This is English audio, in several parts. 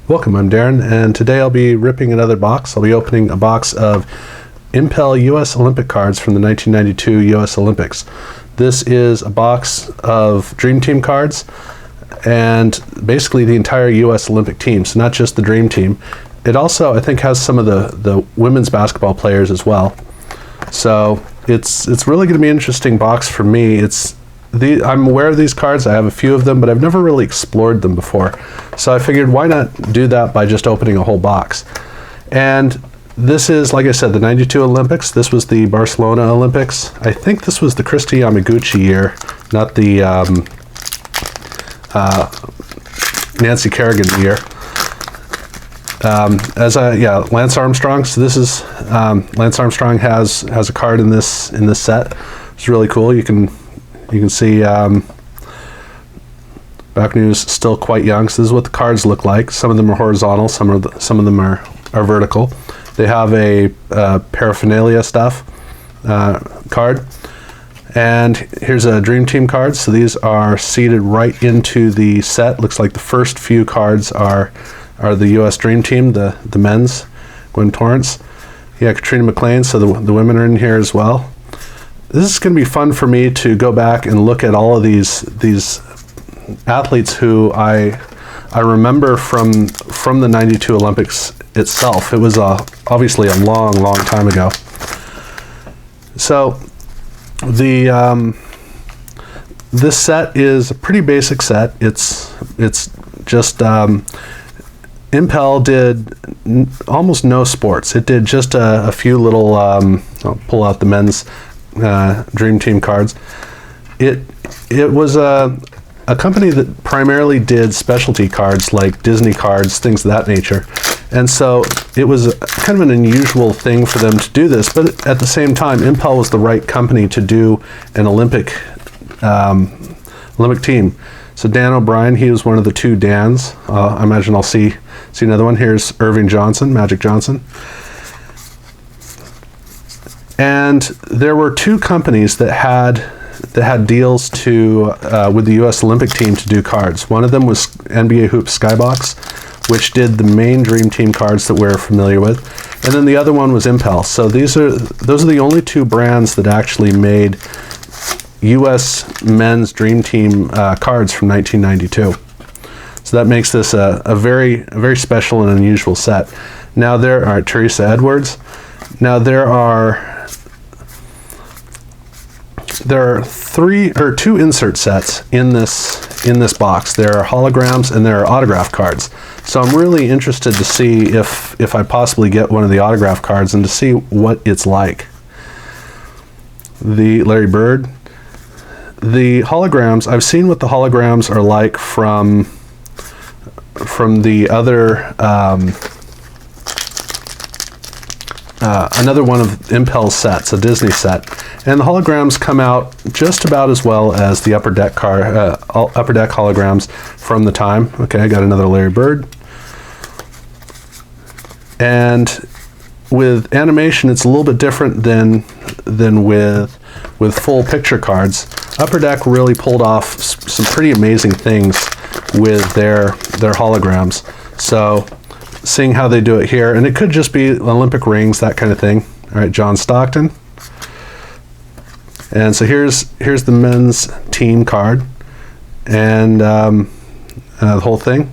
Welcome, I'm Darren, and today I'll be ripping another box. I'll be opening a box of Impel US Olympic cards from the 1992 US Olympics. This is a box of Dream Team cards and basically the entire US Olympic team, so not just the Dream Team. It also, I think, has some of the women's basketball players as well. So it's really going to be an interesting box for me. I'm aware of these cards, I have a few of them, but I've never really explored them before. So I figured, why not do that by just opening a whole box? And this is, like I said, the 92 Olympics. This was the Barcelona Olympics. I think this was the Kristi Yamaguchi year, not the Nancy Kerrigan year. Lance Armstrong. So this is, Lance Armstrong has a card in this set. It's really cool. You can see Baknou's still quite young, so this is what the cards look like. Some of them are horizontal, some of them are vertical. They have a paraphernalia stuff card, and here's a Dream Team card. So these are seated right into the set. Looks like the first few cards are the U.S. Dream Team, the men's. Gwen Torrance, yeah, Katrina McLean. So the women are in here as well. This is going to be fun for me to go back and look at all of these athletes who I remember from the 92 Olympics itself. It was obviously a long time ago. So this set is a pretty basic set. It's just Impel did almost no sports. It did just a few little. I'll pull out the men's Dream Team cards. It was a company that primarily did specialty cards like Disney cards, things of that nature, and so it was kind of an unusual thing for them to do this. But at the same time, Impel was the right company to do an Olympic team. So Dan O'Brien, he was one of the two Dans. I imagine I'll see another one. Here's Irving Johnson, Magic Johnson. And there were two companies that had deals with the U.S. Olympic team to do cards. One of them was NBA Hoops Skybox, which did the main Dream Team cards that we're familiar with, and then the other one was Impel. So those are the only two brands that actually made U.S. men's Dream Team cards from 1992. So that makes this a very very special and unusual set. Now there are Teresa Edwards. Now there are two insert sets in this box. There are holograms and there are autograph cards. So I'm really interested to see if I possibly get one of the autograph cards and to see what it's like. The Larry Bird. The holograms, I've seen what the holograms are like from the other another one of Impel's sets, a Disney set, and the holograms come out just about as well as the Upper Deck holograms from the time. Okay, I got another Larry Bird, and with animation, it's a little bit different than with full picture cards. Upper Deck really pulled off some pretty amazing things with their holograms. So seeing how they do it here, and it could just be Olympic rings, that kind of thing. All right, John Stockton. And so here's the men's team card, and the whole thing.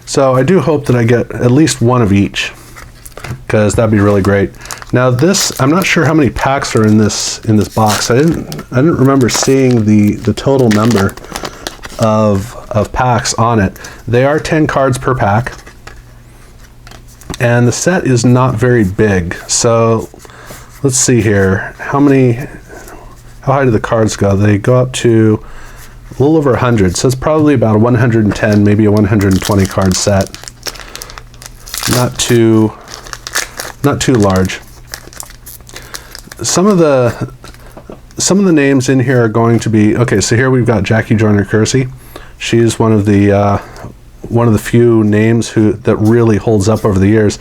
So I do hope that I get at least one of each, because that'd be really great. Now this, I'm not sure how many packs are in this box. I didn't remember seeing the total number of packs on it. They are 10 cards per pack, and the set is not very big. So let's see here. How high do the cards go? They go up to a little over 100. So it's probably about a 110, maybe a 120 card set. Not too large. Some of the names in here are going to be, okay, so here we've got Jackie Joyner-Kersee. She's one of the few names that really holds up over the years.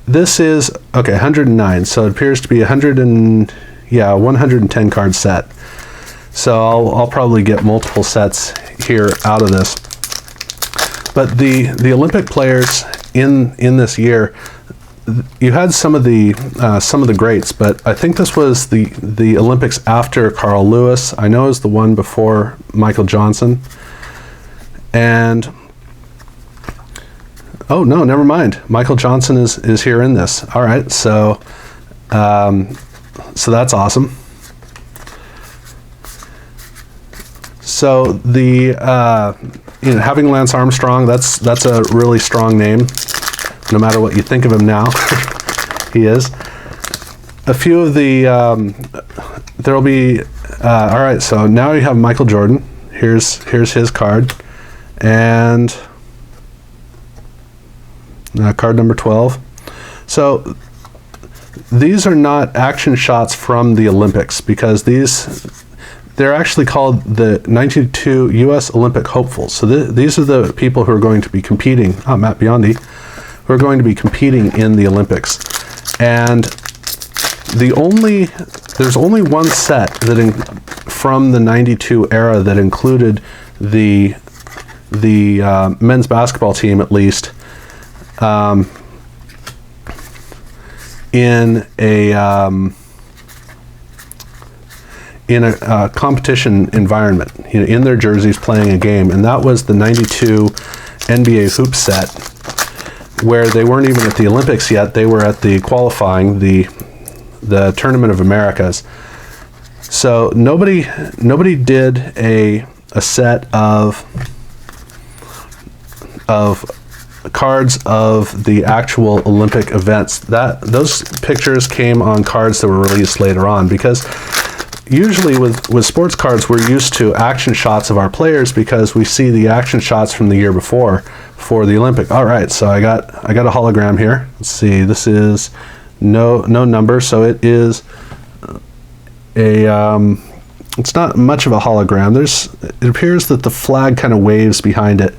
This is, okay, 109, so it appears to be 110 card set. So I'll probably get multiple sets here out of this. But the Olympic players in this year, you had some of the greats, but I think this was the Olympics after Carl Lewis. I know it was the one before Michael Johnson. And oh no, never mind. Michael Johnson is here in this. All right, so so that's awesome. So the having Lance Armstrong, that's a really strong name. No matter what you think of him now, he is. A few of the there'll be all right. So now you have Michael Jordan. Here's his card, and card number 12. So these are not action shots from the Olympics, because they're actually called the 1992 U.S. Olympic hopefuls. So these are the people who are going to be competing. Matt Biondi, who are going to be competing in the Olympics. And there's only one set from the 92 era that included the men's basketball team, at least, in a competition environment, in their jerseys playing a game, and that was the 92 NBA hoop set, where they weren't even at the Olympics yet. They were at the qualifying, the Tournament of Americas. So nobody did a set of cards of the actual Olympic events. Those pictures came on cards that were released later on, because usually with sports cards, we're used to action shots of our players because we see the action shots from the year before for the Olympic. All right, so I got a hologram here. Let's see, this is no number, so it is it's not much of a hologram. It appears that the flag kind of waves behind it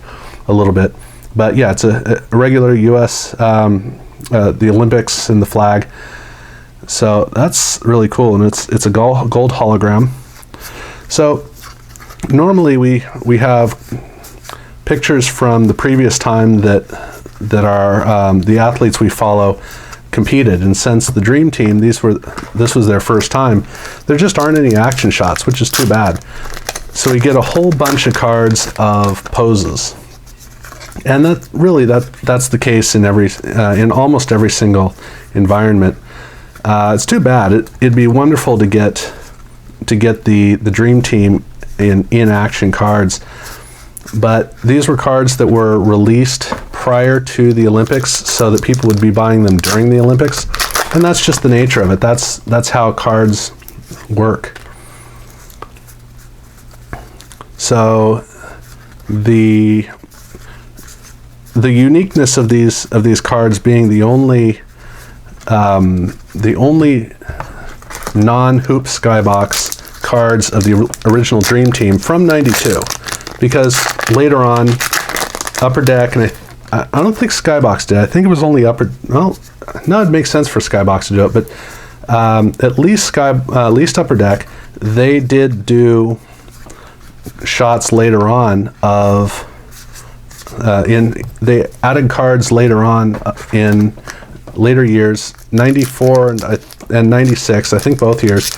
a little bit, but yeah, it's a regular U.S. The Olympics and the flag. So that's really cool, and it's a gold hologram. So normally we have pictures from the previous time that our the athletes we follow competed, and since the Dream Team, this was their first time, there just aren't any action shots, which is too bad. So we get a whole bunch of cards of poses, and that's the case in almost every single environment. It's too bad. It'd be wonderful to get the Dream Team in action cards, but these were cards that were released prior to the Olympics, so that people would be buying them during the Olympics, and that's just the nature of it. That's how cards work. So the uniqueness of these cards being the only non-hoop skybox cards of the original Dream Team from '92, because later on Upper Deck, and I don't think Skybox did. I think it was only Upper. Well, no, it makes sense for Skybox to do it, but at least Upper Deck, they did do shots later on of they added cards later on in later years, 94 and 96, I think both years,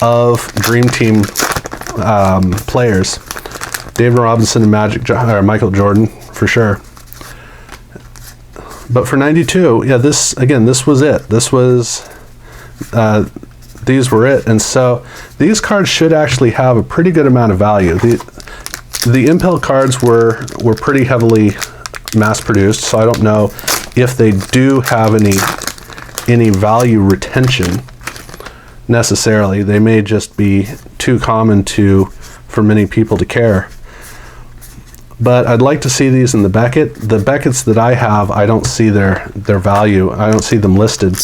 of Dream Team players, David Robinson and Michael Jordan for sure. But for '92, yeah, this was it. These were it, and so these cards should actually have a pretty good amount of value. The Impel cards were pretty heavily mass-produced, so I don't know if they do have any value retention necessarily. They may just be too common for many people to care. But I'd like to see these in the Beckett. The Becketts that I have, I don't see their value. I don't see them listed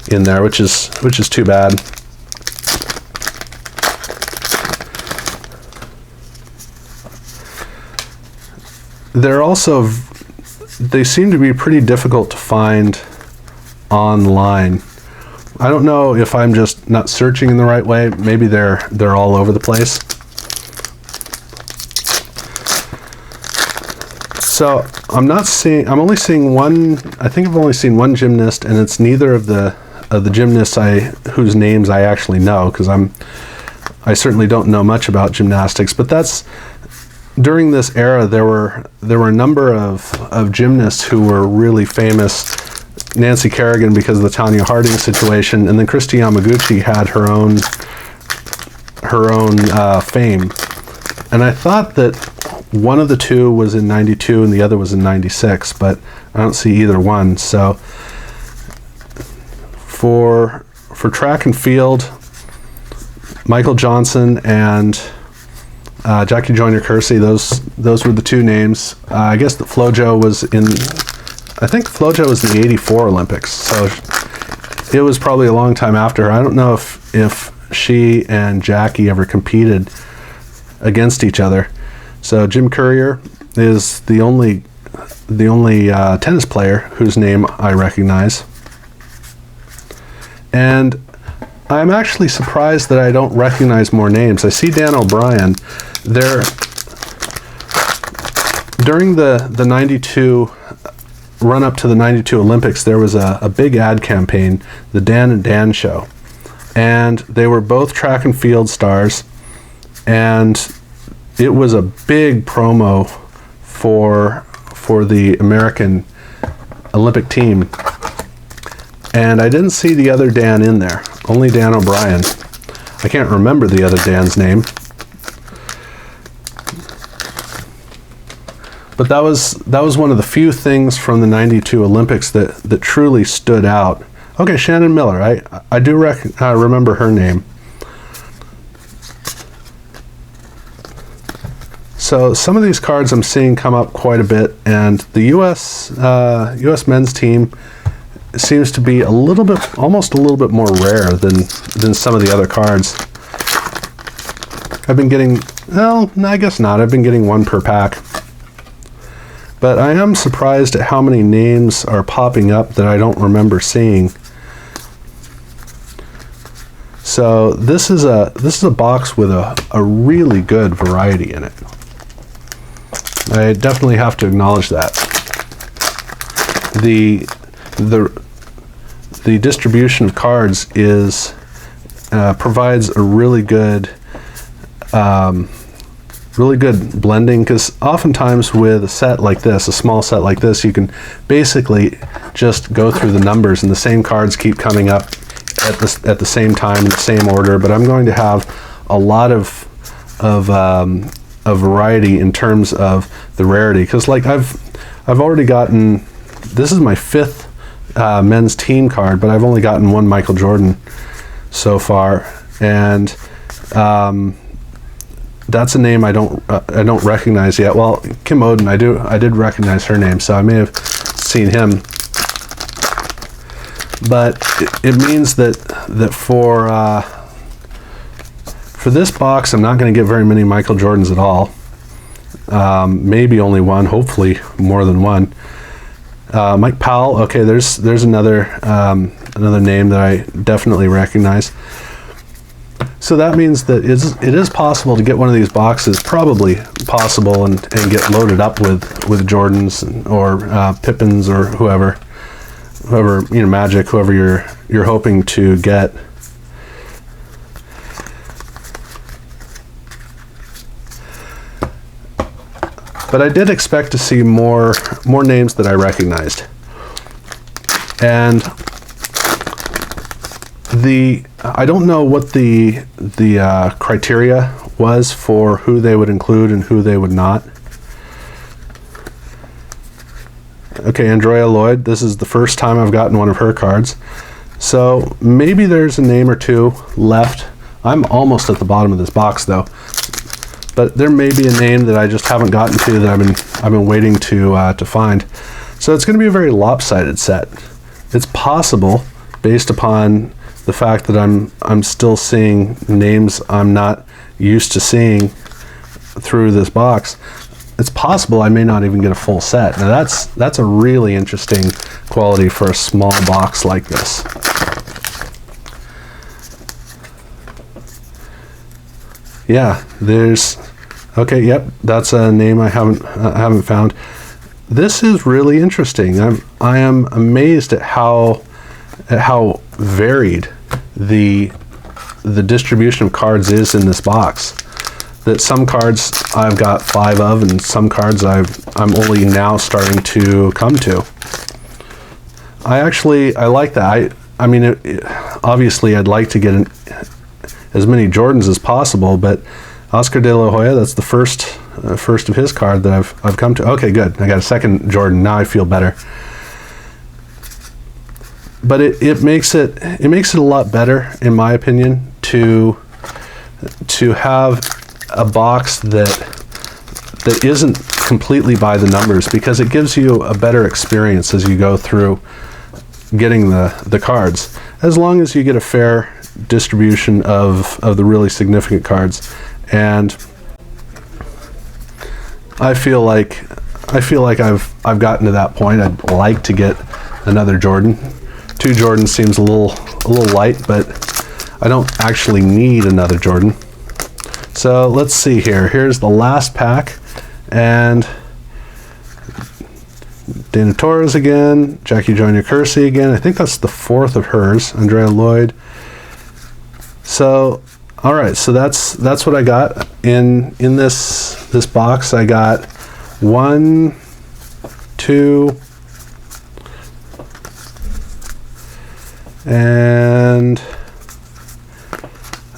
in there, which is too bad. They seem to be pretty difficult to find online. I don't know if I'm just not searching in the right way. Maybe they're all over the place. So I'm only seeing one. I think I've only seen one gymnast, and it's neither of the gymnasts whose names I actually know, because I certainly don't know much about gymnastics. But that's during this era. There were a number of gymnasts who were really famous. Nancy Kerrigan, because of the Tanya Harding situation, and then Kristi Yamaguchi had her own fame. And I thought that one of the two was in 92 and the other was in 96, but I don't see either one. So for track and field, Michael Johnson and Jackie Joyner-Kersee, those were the two names. I guess that FloJo was in, I think FloJo was in the 84 Olympics, so it was probably a long time after her. I don't know if she and Jackie ever competed against each other. So Jim Courier is the only tennis player whose name I recognize. And I'm actually surprised that I don't recognize more names. I see Dan O'Brien there. During the 92 run up to the 92 Olympics, there was a big ad campaign, the Dan and Dan Show. And they were both track and field stars, and it was a big promo for the American Olympic team. And I didn't see the other Dan in there, only Dan O'Brien. I can't remember the other Dan's name. But that was one of the few things from the 92 Olympics that truly stood out. Okay, Shannon Miller, I do remember her name. So some of these cards I'm seeing come up quite a bit, and the U.S. men's team seems to be almost a little bit more rare than some of the other cards. I've been getting, well, I guess not. I've been getting one per pack. But I am surprised at how many names are popping up that I don't remember seeing. So this is a box with a really good variety in it. I definitely have to acknowledge that. The distribution of cards provides a really good blending, because oftentimes with a set like this, a small set like this, you can basically just go through the numbers and the same cards keep coming up at the same time in the same order. But I'm going to have a lot of variety in terms of the rarity, because like I've already gotten, this is my 5th men's team card, but I've only gotten one Michael Jordan so far, and that's a name I don't recognize yet. Well, Kim Oden, I did recognize her name, so I may have seen him. But it means that for this box, I'm not going to get very many Michael Jordans at all. Maybe only one, hopefully more than one. Mike Powell, okay, there's another name that I definitely recognize. So that means that it is possible to get one of these boxes, probably possible, and get loaded up with Jordans or Pippins or whoever, Magic, whoever you're hoping to get. But I did expect to see more names that I recognized. And I don't know what the criteria was for who they would include and who they would not. Okay, Andrea Lloyd, this is the first time I've gotten one of her cards. So maybe there's a name or two left. I'm almost at the bottom of this box though. But there may be a name that I just haven't gotten to that I've been waiting to find. So it's going to be a very lopsided set. It's possible, based upon the fact that I'm still seeing names I'm not used to seeing through this box, it's possible I may not even get a full set. Now that's a really interesting quality for a small box like this. Yeah, okay, yep, that's a name I haven't found. this is really interesting. I am amazed at how varied the distribution of cards is in this box. That some cards I've got 5 of, and some cards I'm only now starting to come to. I like that. I mean, obviously I'd like to get as many Jordans as possible, but Oscar de la Hoya, that's the first of his card that I've come to. Okay, good. I got a second Jordan. Now I feel better. But it makes it a lot better, in my opinion, to have a box that isn't completely by the numbers, because it gives you a better experience as you go through getting the cards, as long as you get a fair distribution of the really significant cards. And I feel like I've gotten to that point. I'd like to get another Jordan. 2 Jordans seems a little light, but I don't actually need another Jordan. So let's see here. Here's the last pack, and Dana Torres again, Jackie Joyner-Kersee again. I think that's the 4th of hers. Andrea Lloyd. So, all right. So that's what I got in this box. I got 1, 2, and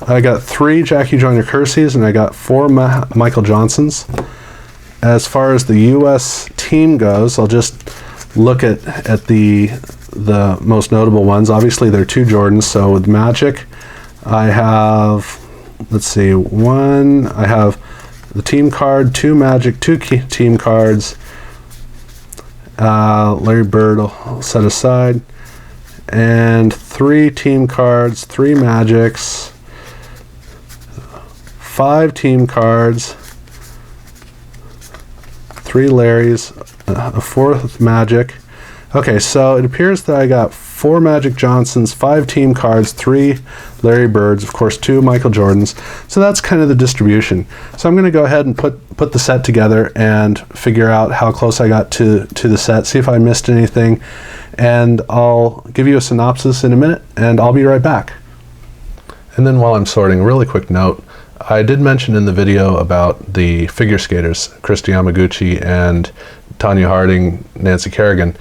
I got 3 Jackie Joyner-Kersees, and I got 4 Michael Johnsons. As far as the U.S. team goes, I'll just look at the most notable ones. Obviously, there are 2 Jordans. So with Magic, I have, let's see, I have the team card, 2 Magic, 2 team cards. Larry Bird I'll set aside. And 3 team cards, 3 Magics, 5 team cards, 3 Larrys, a 4th Magic. Okay, so it appears that I got 4 Magic Johnsons, 5 team cards, 3 Larry Birds, of course 2 Michael Jordans. So that's kind of the distribution. So I'm going to go ahead and put the set together and figure out how close I got to the set, see if I missed anything, and I'll give you a synopsis in a minute, and I'll be right back. And then while I'm sorting, a really quick note. I did mention in the video about the figure skaters, Kristi Yamaguchi and Tanya Harding, Nancy Kerrigan.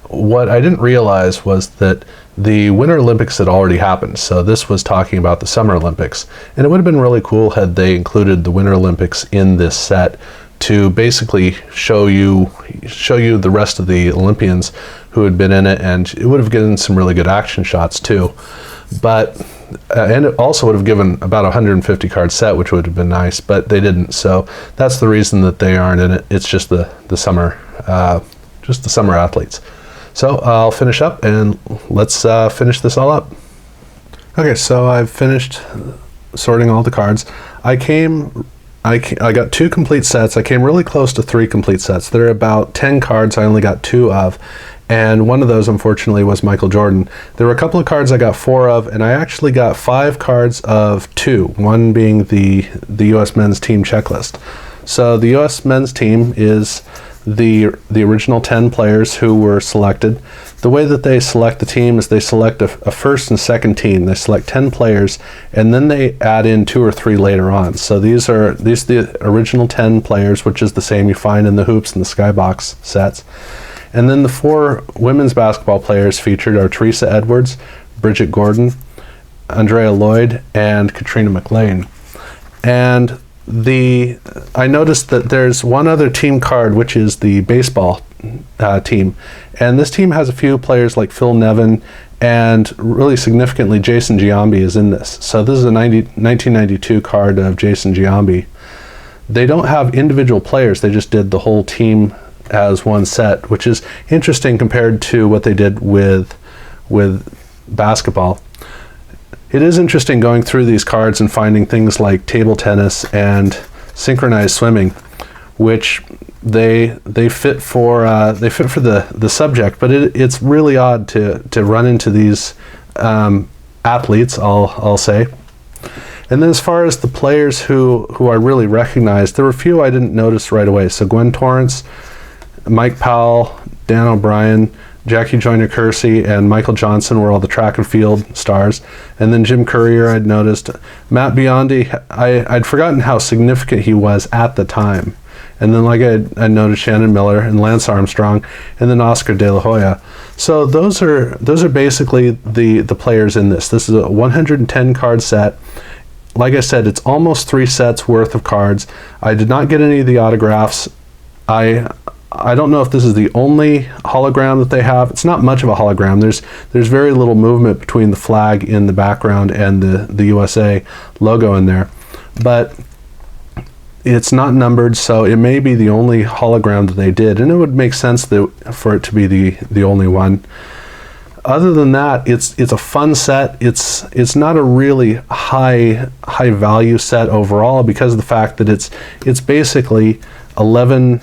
What I didn't realize was that the Winter Olympics had already happened, so this was talking about the Summer Olympics. And it would have been really cool had they included the Winter Olympics in this set to basically show you the rest of the Olympians who had been in it, and it would have given some really good action shots too. But and it also would have given about a 150 card set, which would have been nice, but they didn't. So that's the reason that they aren't in it. It's just the summer athletes. So I'll finish up and let's finish this all up. Okay, so I've finished sorting all the cards. I got 2 complete sets. I came really close to 3 complete sets. There are about 10 cards I only got 2 of. And one of those, unfortunately, was Michael Jordan. There were a couple of cards I got 4 of, and I actually got 5 cards of 2, one being the U.S. men's team checklist. So the U.S. men's team is the original 10 players who were selected. The way that they select the team is they select a first and second team. They select 10 players, and then they add in 2 or 3 later on. So these are the original 10 players, which is the same you find in the hoops and the skybox sets. And then the 4 women's basketball players featured are Teresa Edwards, Bridget Gordon, Andrea Lloyd, and Katrina McLean. And I noticed that there's one other team card, which is the baseball team. And this team has a few players like Phil Nevin, and really significantly, Jason Giambi is in this. So this is a 1992 card of Jason Giambi. They don't have individual players, they just did the whole team as one set, which is interesting compared to what they did with basketball. It is interesting going through these cards and finding things like table tennis and synchronized swimming, which they fit for the subject, but it's really odd to run into these athletes, I'll say. And then as far as the players who I really recognized, there were a few I didn't notice right away. So Gwen Torrance, Mike Powell, Dan O'Brien, Jackie Joyner-Kersee, and Michael Johnson were all the track and field stars. And then Jim Courier, I'd noticed. Matt Biondi, I'd forgotten how significant he was at the time. And then, like I noticed, Shannon Miller and Lance Armstrong, and then Oscar De La Hoya. So those are basically the players in this. This is a 110 card set. Like I said, it's almost 3 sets worth of cards. I did not get any of the autographs. I don't know if this is the only hologram that they have. It's not much of a hologram. There's very little movement between the flag in the background and the USA logo in there. But it's not numbered, so it may be the only hologram that they did, and it would make sense for it to be the only one. Other than that, it's a fun set. It's not a really high value set overall because of the fact that it's basically 11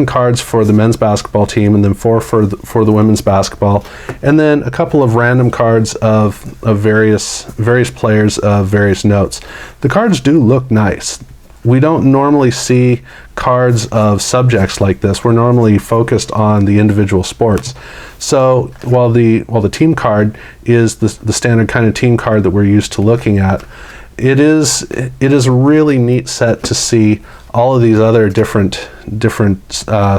cards for the men's basketball team, and then 4 for the women's basketball, and then a couple of random cards of various players of various notes. The cards do look nice. We don't normally see cards of subjects like this. We're normally focused on the individual sports. So while the team card is the standard kind of team card that we're used to looking at, it is a really neat set to see all of these other different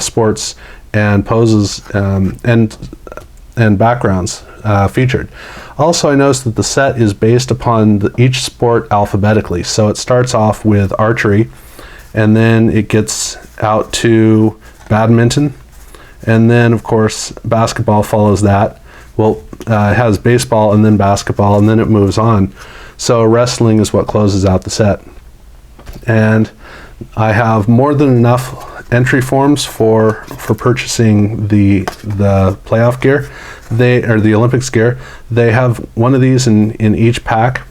sports and poses and backgrounds featured. Also, I noticed that the set is based upon each sport alphabetically. So it starts off with archery, and then it gets out to badminton, and then of course basketball follows that. Well, it has baseball and then basketball, and then it moves on. So wrestling is what closes out the set. And I have more than enough entry forms for purchasing the playoff gear, or the Olympics gear. They have one of these in each pack.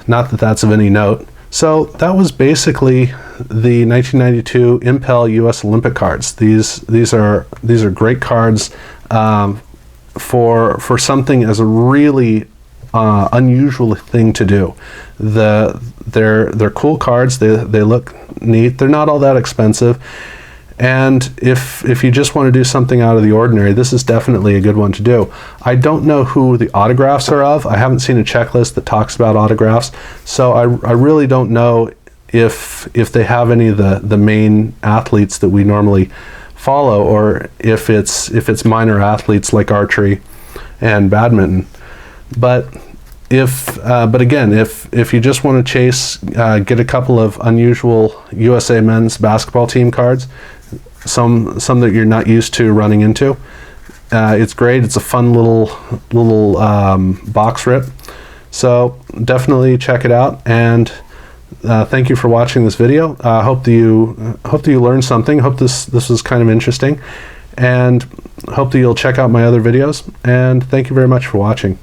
Not that that's of any note. So that was basically the 1992 Impel US Olympic cards. These are great cards for something as a really unusual thing to do. They're cool cards. They look neat. They're not all that expensive, and if you just want to do something out of the ordinary, this is definitely a good one to do. I don't know who the autographs are of. I haven't seen a checklist that talks about autographs, so I really don't know if they have any of the main athletes that we normally follow, or if it's minor athletes like archery and badminton. But again, if you just want to chase, get a couple of unusual USA men's basketball team cards, some that you're not used to running into, it's great. It's a fun little box rip. So definitely check it out, and thank you for watching this video. Hope that you learned something. Hope this was kind of interesting, and hope that you'll check out my other videos. And thank you very much for watching.